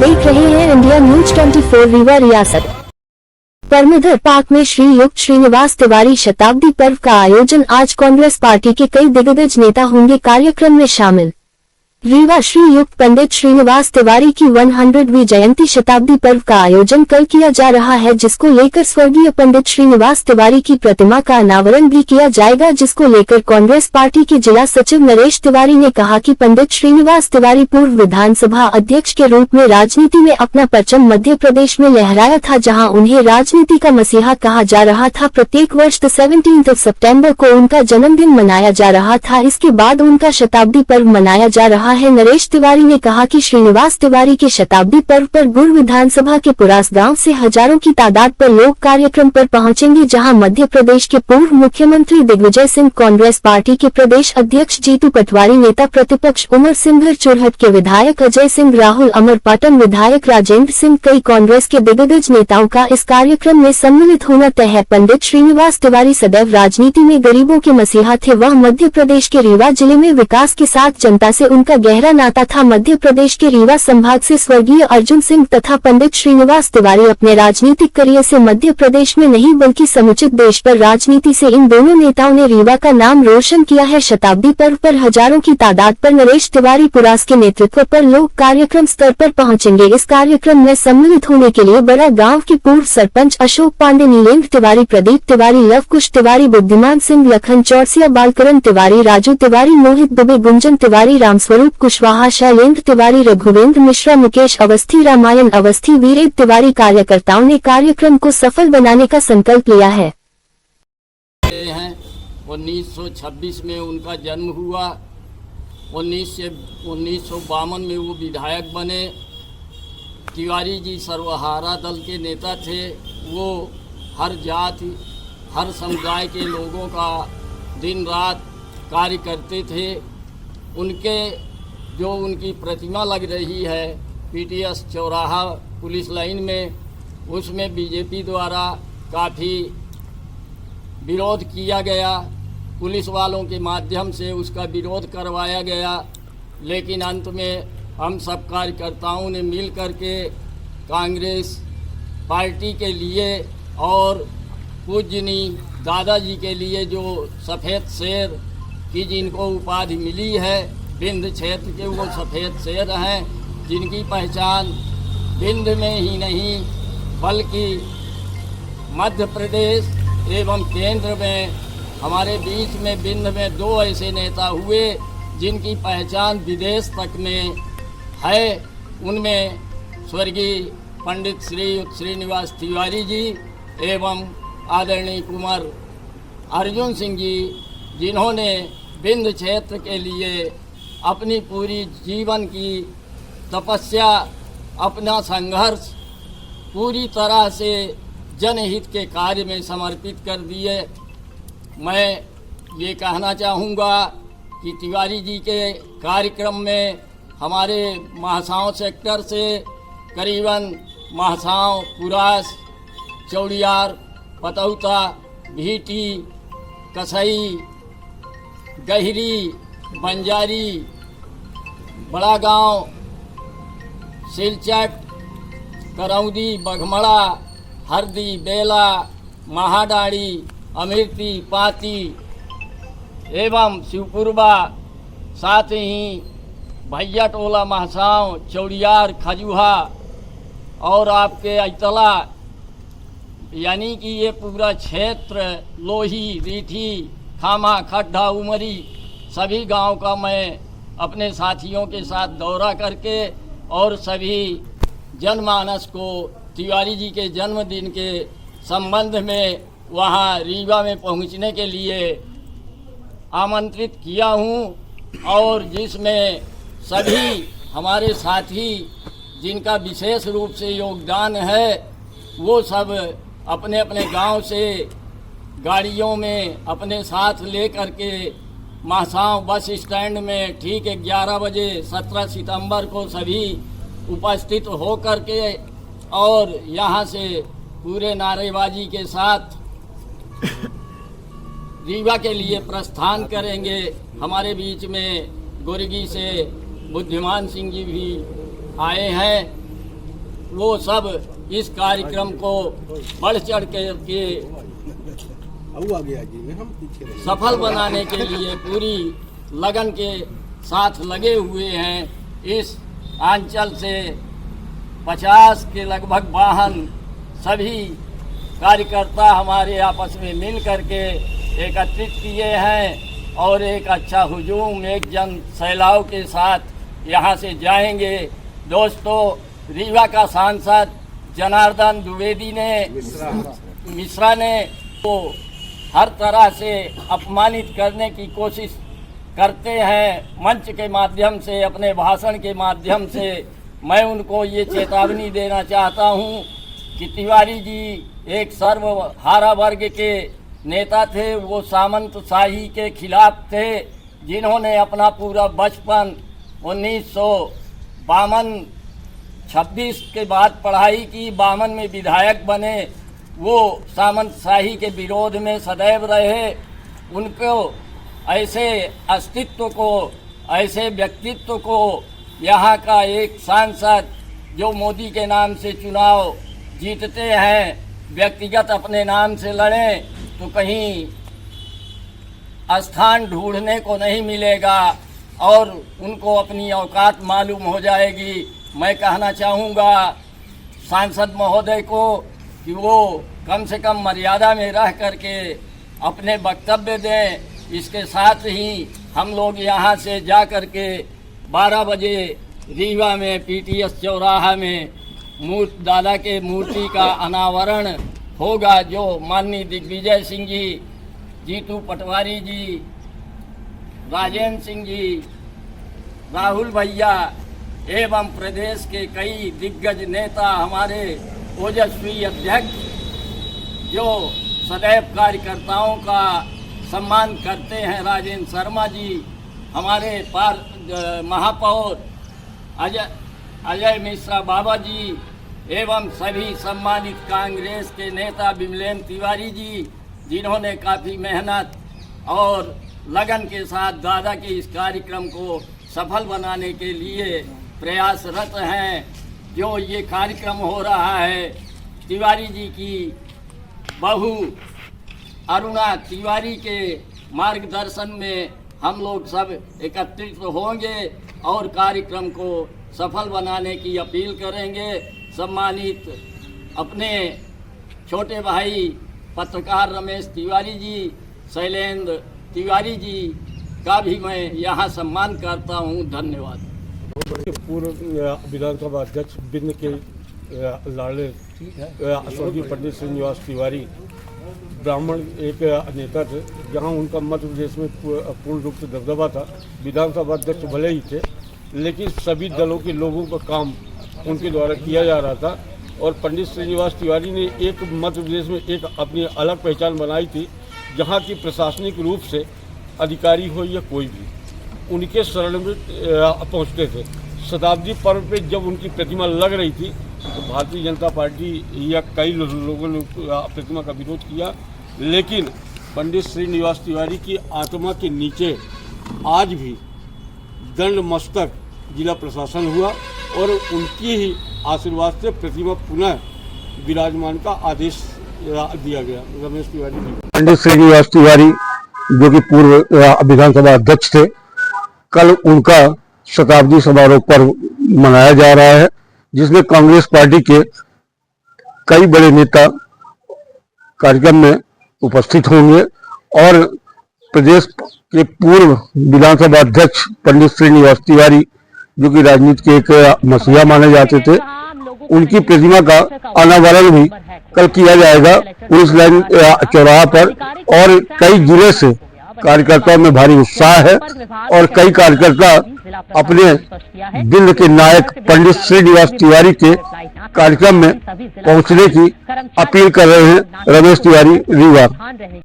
देख रहे हैं इंडिया न्यूज 24 रीवा रियासत। परमिधर पार्क में श्री युक्त श्रीनिवास तिवारी शताब्दी पर्व का आयोजन। आज कांग्रेस पार्टी के कई दिग्गज नेता होंगे कार्यक्रम में शामिल। रीवा श्री युक्त पंडित श्रीनिवास तिवारी की 100वीं जयंती शताब्दी पर्व का आयोजन कल किया जा रहा है, जिसको लेकर स्वर्गीय पंडित श्रीनिवास तिवारी की प्रतिमा का अनावरण भी किया जाएगा, जिसको लेकर कांग्रेस पार्टी के जिला सचिव नरेश तिवारी ने कहा कि पंडित श्रीनिवास तिवारी पूर्व विधानसभा अध्यक्ष के रूप में राजनीति में अपना परचम मध्य प्रदेश में लहराया था, जहां उन्हें राजनीति का मसीहा कहा जा रहा था। प्रत्येक वर्ष 17 सितंबर को उनका जन्मदिन मनाया जा रहा था। इसके बाद उनका शताब्दी पर्व मनाया जा रहा है। नरेश तिवारी ने कहा कि श्रीनिवास तिवारी के शताब्दी पर्व पर गुड़ विधानसभा के पुरास गांव से हजारों की तादाद पर लोग कार्यक्रम पर पहुंचेंगे, जहां मध्य प्रदेश के पूर्व मुख्यमंत्री दिग्विजय सिंह, कांग्रेस पार्टी के प्रदेश अध्यक्ष जीतू पटवारी, नेता प्रतिपक्ष उमर सिंघर, चुरहट के विधायक अजय सिंह, राहुल, अमरपाटन विधायक राजेंद्र सिंह, कई कांग्रेस के दिग्गज नेताओं का इस कार्यक्रम में सम्मिलित होना तय है। पंडित श्रीनिवास तिवारी सदैव राजनीति में गरीबों के मसीहा थे। वह मध्य प्रदेश के रीवा जिले में विकास के साथ जनता से उनका गहरा नाता था। मध्य प्रदेश के रीवा संभाग से स्वर्गीय अर्जुन सिंह तथा पंडित श्रीनिवास तिवारी अपने राजनीतिक करियर से मध्य प्रदेश में नहीं बल्कि समुचित देश पर राजनीति से इन दोनों नेताओं ने रीवा का नाम रोशन किया है। शताब्दी पर्व पर हजारों की तादाद पर नरेश तिवारी पुरास के नेतृत्व पर लोग कार्यक्रम स्तर पर पहुंचेंगे। इस कार्यक्रम में सम्मिलित होने के लिए बड़ा गांव के पूर्व सरपंच अशोक पांडे, नीलेंद्र तिवारी, प्रदीप तिवारी, लवकुश तिवारी, बुद्धिमान सिंह, लखन चौरसिया, बालकरण तिवारी, राजू तिवारी, मोहित दुबे, गुंजन तिवारी, रामस्वरूप कुशवाहा, शैलेंद्र तिवारी, रघुवेंद्र मिश्रा, मुकेश अवस्थी, रामायण अवस्थी, वीरेंद्र तिवारी कार्यकर्ताओं ने कार्यक्रम को सफल बनाने का संकल्प लिया है। 1926 में उनका जन्म हुआ। 1952 में वो विधायक बने। तिवारी जी सर्वहारा दल के नेता थे। वो हर जाति, हर समुदाय के लोगों का दिन रात कार्य करते थे। उनकी प्रतिमा लग रही है पीटीएस चौराहा पुलिस लाइन में, उसमें बीजेपी द्वारा काफ़ी विरोध किया गया। पुलिस वालों के माध्यम से उसका विरोध करवाया गया, लेकिन अंत में हम सब कार्यकर्ताओं ने मिल करके कांग्रेस पार्टी के लिए और पूजनी दादाजी के लिए जो सफ़ेद शेर की जिनको उपाधि मिली है, विंध्य क्षेत्र के वो सफ़ेद शेर हैं, जिनकी पहचान विंध्य में ही नहीं बल्कि मध्य प्रदेश एवं केंद्र में हमारे बीच में विंध्य में दो ऐसे नेता हुए जिनकी पहचान विदेश तक में है। उनमें स्वर्गीय पंडित श्रीनिवास तिवारी जी एवं आदरणीय कुमार अर्जुन सिंह जी, जिन्होंने विंध्य क्षेत्र के लिए अपनी पूरी जीवन की तपस्या, अपना संघर्ष पूरी तरह से जनहित के कार्य में समर्पित कर दिए। मैं ये कहना चाहूँगा कि तिवारी जी के कार्यक्रम में हमारे महासाव सेक्टर से करीबन महासाव, पुरास, चौड़ियार, पतौता, भीटी, कसई, गहरी, बंजारी, बड़ा गांव, सिलचट, करौदी, बघमड़ा, हरदी, बेला, महाडाड़ी, अमृति, पाती एवं शिवपुरबा, साथ ही भैया टोला, महासाव, चौड़ियार, खजुहा और आपके अतला, यानी कि ये पूरा क्षेत्र लोही, रीठी, खामा, खड्डा, उमरी, सभी गांव का मैं अपने साथियों के साथ दौरा करके और सभी जनमानस को तिवारी जी के जन्मदिन के संबंध में वहां रीवा में पहुंचने के लिए आमंत्रित किया हूं, और जिसमें सभी हमारे साथी जिनका विशेष रूप से योगदान है वो सब अपने अपने गांव से गाड़ियों में अपने साथ ले करके महासाव बस स्टैंड में ठीक 11 बजे 17 सितंबर को सभी उपस्थित हो करके और यहाँ से पूरे नारेबाजी के साथ रीवा के लिए प्रस्थान करेंगे। हमारे बीच में गुरगी से बुद्धिमान सिंह जी भी आए हैं वो सब इस कार्यक्रम को बढ़ चढ़ के सफल बनाने के लिए पूरी लगन के साथ लगे हुए हैं। इस अंचल से 50 के लगभग वाहन सभी कार्यकर्ता हमारे आपस में मिल करके एकत्रित किए हैं और एक अच्छा हुजूम एक जन सैलाव के साथ यहाँ से जाएंगे। दोस्तों, रीवा का सांसद जनार्दन द्विवेदी ने मिश्रा ने तो हर तरह से अपमानित करने की कोशिश करते हैं मंच के माध्यम से, अपने भाषण के माध्यम से। मैं उनको ये चेतावनी देना चाहता हूँ कि तिवारी जी एक सर्वहारा वर्ग के नेता थे, वो सामंतशाही के खिलाफ थे, जिन्होंने अपना पूरा बचपन 1952 26 के बाद पढ़ाई की, 52 में विधायक बने। वो सामंतशाही के विरोध में सदैव रहे। उनको ऐसे अस्तित्व को, ऐसे व्यक्तित्व को यहाँ का एक सांसद जो मोदी के नाम से चुनाव जीतते हैं, व्यक्तिगत अपने नाम से लड़ें तो कहीं स्थान ढूंढने को नहीं मिलेगा और उनको अपनी औकात मालूम हो जाएगी। मैं कहना चाहूँगा सांसद महोदय को कि वो कम से कम मर्यादा में रह करके अपने वक्तव्य दें। इसके साथ ही हम लोग यहाँ से जा कर के 12 बजे रीवा में पीटीएस चौराहा में दादा के मूर्ति का अनावरण होगा, जो माननीय दिग्विजय सिंह जी, जीतू पटवारी जी, राजेंद्र सिंह जी, राहुल भैया एवं प्रदेश के कई दिग्गज नेता, हमारे ओजस्वी अध्यक्ष जो सदैव कार्यकर्ताओं का सम्मान करते हैं, राजेंद्र शर्मा जी, हमारे महापौर अजय मिश्रा बाबा जी एवं सभी सम्मानित कांग्रेस के नेता विमलेन तिवारी जी, जिन्होंने काफ़ी मेहनत और लगन के साथ दादा के इस कार्यक्रम को सफल बनाने के लिए प्रयासरत हैं। जो ये कार्यक्रम हो रहा है, तिवारी जी की बहू अरुणा तिवारी के मार्गदर्शन में हम लोग सब एकत्रित होंगे और कार्यक्रम को सफल बनाने की अपील करेंगे। सम्मानित अपने छोटे भाई पत्रकार रमेश तिवारी जी, शैलेंद्र तिवारी जी का भी मैं यहाँ सम्मान करता हूँ। धन्यवाद। पूर्व विधानसभा अध्यक्ष बिंद के लाड़ले स्वर्गीय पंडित श्रीनिवास तिवारी ब्राह्मण एक नेता थे, जहां उनका मध्य प्रदेश में पूर्ण रूप से दबदबा था। विधानसभा अध्यक्ष भले ही थे, लेकिन सभी दलों के लोगों का काम उनके द्वारा किया जा रहा था और पंडित श्रीनिवास तिवारी ने एक मध्य प्रदेश में एक अपनी अलग पहचान बनाई थी, जहां की प्रशासनिक रूप से अधिकारी हो या कोई भी उनके शरण में पहुंचते थे। शताब्दी पर्व पे जब उनकी प्रतिमा लग रही थी तो भारतीय जनता पार्टी या कई लोगों ने प्रतिमा का विरोध किया, लेकिन पंडित श्रीनिवास तिवारी की आत्मा के नीचे आज भी दंड मस्तक जिला प्रशासन हुआ और उनकी ही आशीर्वाद से प्रतिमा पुनः विराजमान का आदेश दिया गया। रमेश तिवारी जी। पंडित श्रीनिवास तिवारी जो कि पूर्व विधानसभा अध्यक्ष थे, कल उनका शताब्दी समारोह पर्व मनाया जा रहा है, जिसमें कांग्रेस पार्टी के कई बड़े नेता कार्यक्रम में उपस्थित होंगे और प्रदेश के पूर्व विधानसभा अध्यक्ष पंडित श्रीनिवास तिवारी जो कि राजनीति के एक मसीहा माने जाते थे, उनकी प्रतिमा का अनावरण भी कल किया जाएगा पुलिस लाइन चौराहा पर और कई जिले से कार्यकर्ताओं में भारी उत्साह है और कई कार्यकर्ता अपने दिल के नायक पंडित श्रीनिवास तिवारी के कार्यक्रम में पहुंचने की अपील कर रहे हैं। रमेश तिवारी, रीवा।